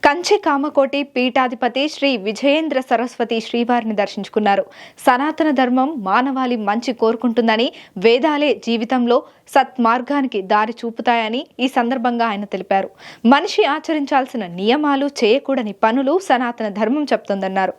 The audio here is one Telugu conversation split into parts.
కంచి కామకోటి పీఠాధిపతి శ్రీ విజయేంద్ర సరస్వతి శ్రీవారిని దర్శించుకున్నారు. సనాతన ధర్మం మానవాళి మంచి కోరుకుంటుందని, వేదాలే జీవితంలో సత్మార్గానికి దారి చూపుతాయని ఈ సందర్భంగా ఆయన తెలిపారు. మనిషి ఆచరించాల్సిన నియమాలు, చేయకూడని పనులు సనాతన ధర్మం చెప్తుందన్నారు.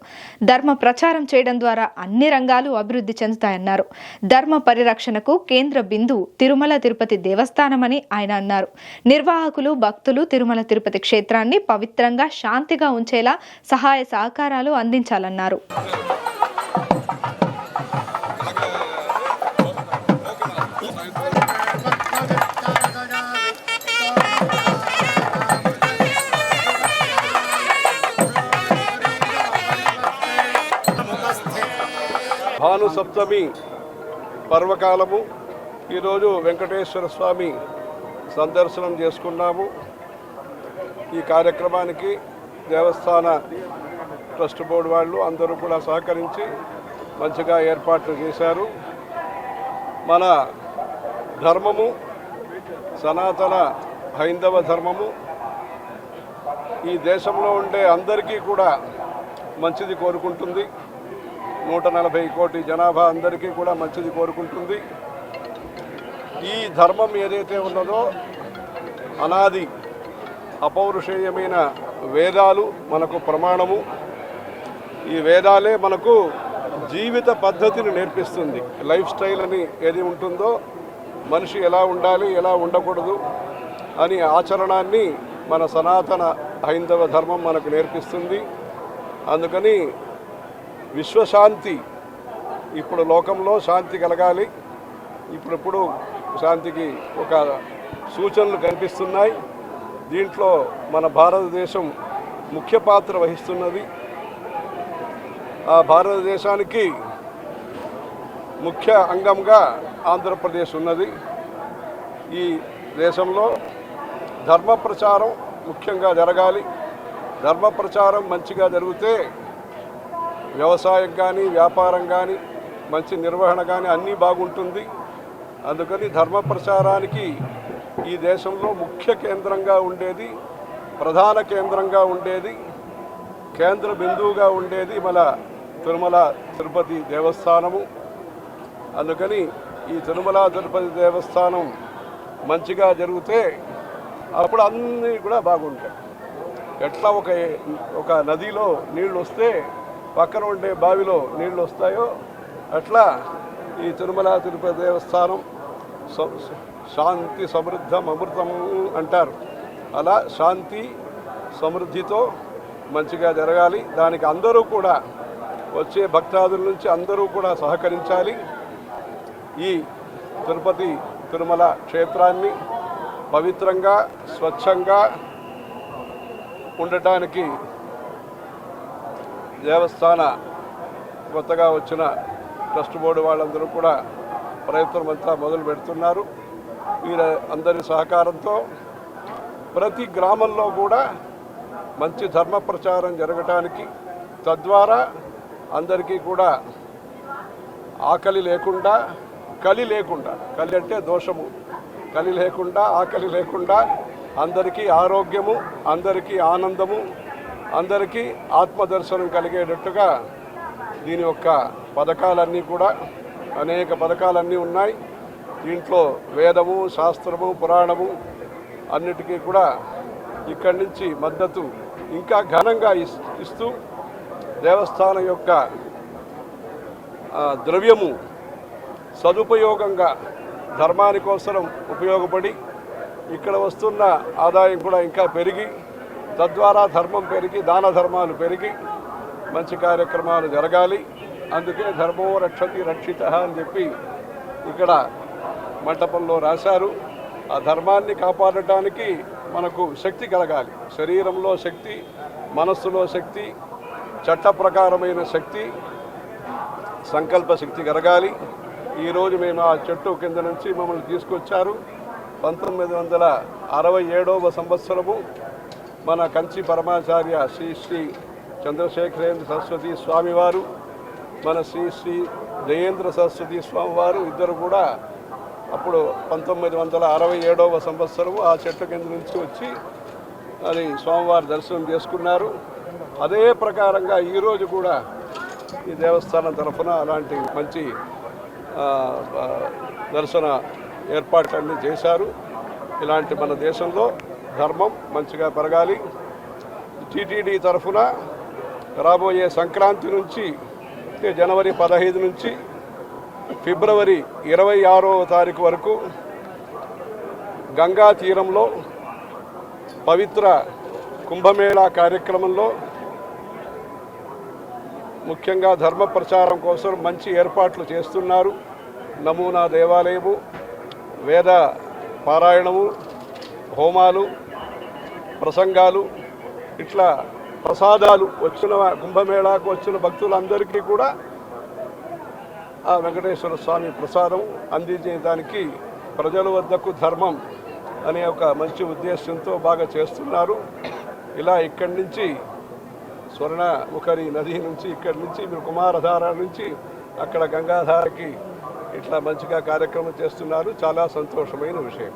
ధర్మ ప్రచారం చేయడం ద్వారా అన్ని రంగాలు అభివృద్ధి చెందుతాయన్నారు. ధర్మ పరిరక్షణకు కేంద్ర బిందువు తిరుమల తిరుపతి దేవస్థానమని ఆయన అన్నారు. నిర్వాహకులు, భక్తులు తిరుమల తిరుపతి క్షేత్రాన్ని పవిత్రంగా, శాంతిగా ఉంచేలా సహాయ సహకారాలు అందించాలన్నారు. భాను సప్తమి పర్వకాలము. ఈరోజు వెంకటేశ్వర స్వామి సందర్శనం చేసుకున్నాము. ఈ కార్యక్రమానికి దేవస్థాన ట్రస్ట్ బోర్డు వాళ్ళు అందరూ కూడా సహకరించి మంచిగా ఏర్పాట్లు చేశారు. మన ధర్మము, సనాతన హైందవ ధర్మము ఈ దేశంలో ఉండే అందరికీ కూడా మంచిది కోరుకుంటుంది. 140 కోటి జనాభా అందరికీ కూడా మంచిది కోరుకుంటుంది. ఈ ధర్మం ఏదైతే ఉన్నదో అనాది అపౌరుషేయమైన వేదాలు మనకు ప్రమాణము. ఈ వేదాలే మనకు జీవిత పద్ధతిని నేర్పిస్తుంది. లైఫ్ స్టైల్ అని ఏది ఉంటుందో, మనిషి ఎలా ఉండాలి, ఎలా ఉండకూడదు అని ఆచరణాన్ని మన సనాతన హైందవ ధర్మం మనకు నేర్పిస్తుంది. అందుకని విశ్వశాంతి, ఇప్పుడు లోకంలో శాంతి కలగాలి. ఇప్పుడిప్పుడు శాంతికి ఒక సూచనలు కనిపిస్తున్నాయి. దీంట్లో మన భారతదేశం ముఖ్య పాత్ర వహిస్తున్నది. ఆ భారతదేశానికి ముఖ్య అంగంగా ఆంధ్రప్రదేశ్ ఉన్నది. ఈ దేశంలో ధర్మ ప్రచారం ముఖ్యంగా జరగాలి. ధర్మ ప్రచారం మంచిగా జరిగితే వ్యవసాయం కానీ, వ్యాపారం కానీ, మంచి నిర్వహణ కానీ అన్నీ బాగుంటుంది. అందుకని ధర్మ ప్రచారానికి ఈ దేశంలో ముఖ్య కేంద్రంగా ఉండేది, ప్రధాన కేంద్రంగా ఉండేది, కేంద్ర బిందువుగా ఉండేది మన తిరుమల తిరుపతి దేవస్థానము. అందుకని ఈ తిరుమల తిరుపతి దేవస్థానం మంచిగా జరిగితే అప్పుడు అన్నీ కూడా బాగుంటాయి. ఎట్లా ఒక నదిలో నీళ్ళు వస్తే పక్కన ఉండే బావిలో నీళ్ళు వస్తాయో అట్లా ఈ తిరుమల తిరుపతి దేవస్థానం శాంతి సమృద్ధం అమృతం అంటారు. అలా శాంతి సమృద్ధితో మంచిగా జరగాలి. దానికి అందరూ కూడా, వచ్చే భక్తాదుల నుంచి అందరూ కూడా సహకరించాలి. ఈ తిరుపతి తిరుమల క్షేత్రాన్ని పవిత్రంగా, స్వచ్ఛంగా ఉండటానికి దేవస్థాన కొత్తగా వచ్చిన ట్రస్ట్ బోర్డు వాళ్ళందరూ కూడా ప్రయత్నం అంతా మొదలు పెడుతున్నారు. వీరి అందరి సహకారంతో ప్రతి గ్రామంలో కూడా మంచి ధర్మ ప్రచారం జరగటానికి, తద్వారా అందరికీ కూడా ఆకలి లేకుండా, కలి లేకుండా, కలి అంటే దోషము, కలి లేకుండా, ఆకలి లేకుండా అందరికీ ఆరోగ్యము, అందరికీ ఆనందము, అందరికీ ఆత్మదర్శనం కలిగేటట్టుగా దీని యొక్క పథకాలన్నీ కూడా, అనేక పథకాలన్నీ ఉన్నాయి. దీంట్లో వేదము, శాస్త్రము, పురాణము అన్నిటికీ కూడా ఇక్కడి నుంచి మద్దతు ఇంకా ఘనంగా ఇస్తూ దేవస్థానం యొక్క ద్రవ్యము సదుపయోగంగా ధర్మాని కోసం ఉపయోగపడి ఇక్కడ వస్తున్న ఆదాయం కూడా ఇంకా పెరిగి, తద్వారా ధర్మం పెరిగి, దాన ధర్మాలు పెరిగి మంచి కార్యక్రమాలు జరగాలి. అందుకే ధర్మో రక్షతి రక్షిత అని చెప్పి ఇక్కడ మంటపంలో రాశారు. ఆ ధర్మాన్ని కాపాడటానికి మనకు శక్తి కలగాలి. శరీరంలో శక్తి, మనస్సులో శక్తి, చట్ట ప్రకారమైన శక్తి, సంకల్ప శక్తి కలగాలి. ఈరోజు మేము ఆ చెట్టు కింద నుంచి మమ్మల్ని తీసుకొచ్చారు. 1967వ సంవత్సరము మన కంచి పరమాచార్య శ్రీ శ్రీ చంద్రశేఖరేంద్ర సరస్వతి స్వామివారు, మన శ్రీ శ్రీ జయేంద్ర సరస్వతి స్వామివారు ఇద్దరు కూడా అప్పుడు 1967వ సంవత్సరము ఆ చెట్టు కింద నుంచి వచ్చి అని స్వామివారి దర్శనం చేసుకున్నారు. అదే ప్రకారంగా ఈరోజు కూడా ఈ దేవస్థానం తరఫున అలాంటి మంచి దర్శన ఏర్పాట్లన్నీ చేశారు. ఇలాంటి మన దేశంలో ధర్మం మంచిగా పెరగాలి. టీటీడీ తరఫున రాబోయే సంక్రాంతి నుంచి అంటే జనవరి 15 నుంచి ఫిబ్రవరి 26వ తారీఖు వరకు గంగా తీరంలో పవిత్ర కుంభమేళా కార్యక్రమంలో ముఖ్యంగా ధర్మ ప్రచారం కోసం మంచి ఏర్పాట్లు చేస్తున్నారు. నమూనా దేవాలయము, వేద పారాయణము, హోమాలు, ప్రసంగాలు, ఇట్లా ప్రసాదాలు వచ్చిన కుంభమేళాకు వచ్చిన భక్తులందరికీ కూడా ఆ వెంకటేశ్వర స్వామి ప్రసాదం అందించేదానికి ప్రజల వద్దకు ధర్మం అనే ఒక మంచి ఉద్దేశంతో బాగా చేస్తున్నారు. ఇలా ఇక్కడి నుంచి స్వర్ణముఖరి నది నుంచి ఇక్కడి నుంచి మీరు కుమారధార నుంచి అక్కడ గంగాధారకి ఇట్లా మంచిగా కార్యక్రమం చేస్తున్నారు. చాలా సంతోషమైన విషయం.